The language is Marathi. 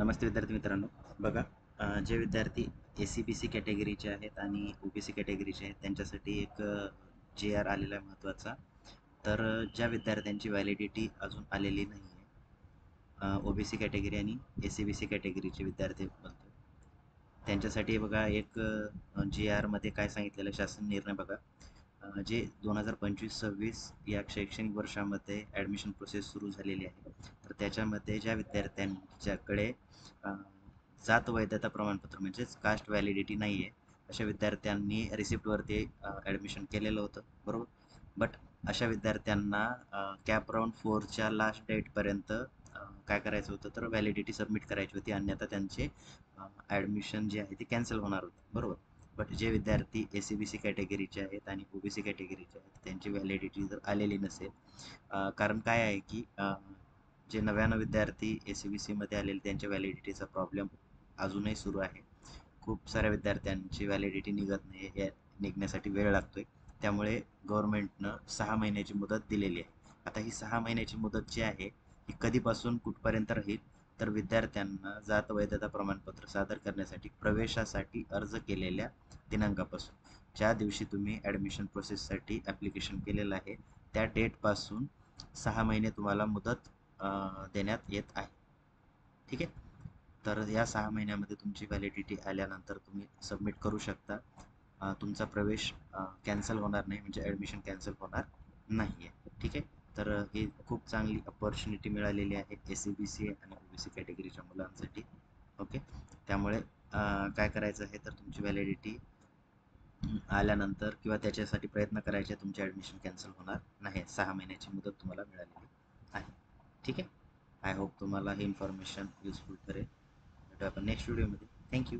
नमस्ते विद्यार्थी मित्रांनो. बघा, जे विद्यार्थी एस-सी-बी-सी कॅटेगरीचे आहेत आणि ओ-बी-सी कॅटेगरीचे आहेत त्यांच्यासाठी एक जी-आर आलेला आहे महत्त्वाचा. तर ज्या विद्यार्थ्यांची व्हॅलिडिटी अजून आलेली नाही आहे, ओ-बी-सी कॅटेगरी आणि एस-सी-बी-सी कॅटेगरीचे विद्यार्थी बोलतो, त्यांच्यासाठी बघा एक जी-आरमध्ये काय सांगितलेलं शासन निर्णय बघा. जे 2025-26 या शैक्षणिक वर्षामध्ये ॲडमिशन प्रोसेस सुरू झालेली आहे. तर त्याच्यामध्ये ज्या विद्यार्थ्यांच्याकडे अ, जात वैधता प्रमाणपत्र म्हणजेच कास्ट व्हॅलिडिटी नाही आहे, अशा विद्यार्थ्यांनी रिसिप्टवरती ॲडमिशन केलेलं होतं, बरोबर. बट अशा विद्यार्थ्यांना कॅप राऊंड 4च्या लास्ट डेटपर्यंत काय करायचं होतं, तर व्हॅलिडिटी सबमिट करायची होती, अन्यथा त्यांचे ॲडमिशन जे आहे ते कॅन्सल होणार होते, बरोबर. बट जे विद्यार्थी एस-सी-बी-सी कॅटेगरीचे आहेत आणि ओ-बी-सी कॅटेगरीचे आहेत त्यांची व्हॅलिडिटी जर आलेली नसेल, कारण काय आहे की जे नव्यानं विद्यार्थी एस-सी-बी-सीमध्ये आलेले त्यांच्या व्हॅलिडिटीचा प्रॉब्लेम अजूनही सुरू आहे. खूप साऱ्या विद्यार्थ्यांची व्हॅलिडिटी निघत नाही, हे निघण्यासाठी वेळ लागतोय. त्यामुळे गव्हर्नमेंटनं 6 महिन्याची मुदत दिलेली आहे. आता ही 6 महिन्याची मुदत जी आहे ही कधीपासून कुठपर्यंत राहील, तर विद्यार्थ्यांना जात वैधता प्रमाणपत्र सादर करण्यासाठी प्रवेशासाठी अर्ज केलेल्या दिनांकापासून, ज्या दिवशी तुम्ही ॲडमिशन प्रोसेससाठी ॲप्लिकेशन केलेलं आहे त्या डेटपासून 6 महिने तुम्हाला मुदत देण्यात येत आहे. ठीक आहे. तर या 6 महिन्यामध्ये तुमची व्हॅलिडिटी आल्यानंतर तुम्ही सबमिट करू शकता. तुमचा प्रवेश कॅन्सल होणार नाही, म्हणजे ॲडमिशन कॅन्सल होणार नाही आहे. ठीक आहे. तर ही खूप चांगली अपॉर्च्युनिटी मिळालेली आहे एस-सी-बी-सी आणि ओ-बी-सी कॅटेगरीच्या मुलांसाठी. ओके. त्यामुळे काय करायचं आहे, तर तुमची व्हॅलिडिटी आल्यानंतर किंवा त्याच्यासाठी प्रयत्न करायचे, तुमचे ॲडमिशन कॅन्सल होणार नाही. 6 महिन्याची मुदत तुम्हाला मिळालेली आहे. ठीक आहे. आय होप तुम्हाला ही इन्फॉर्मेशन युजफुल ठरेल. भेटू आपण नेक्स्ट व्हिडिओमध्ये. थँक्यू.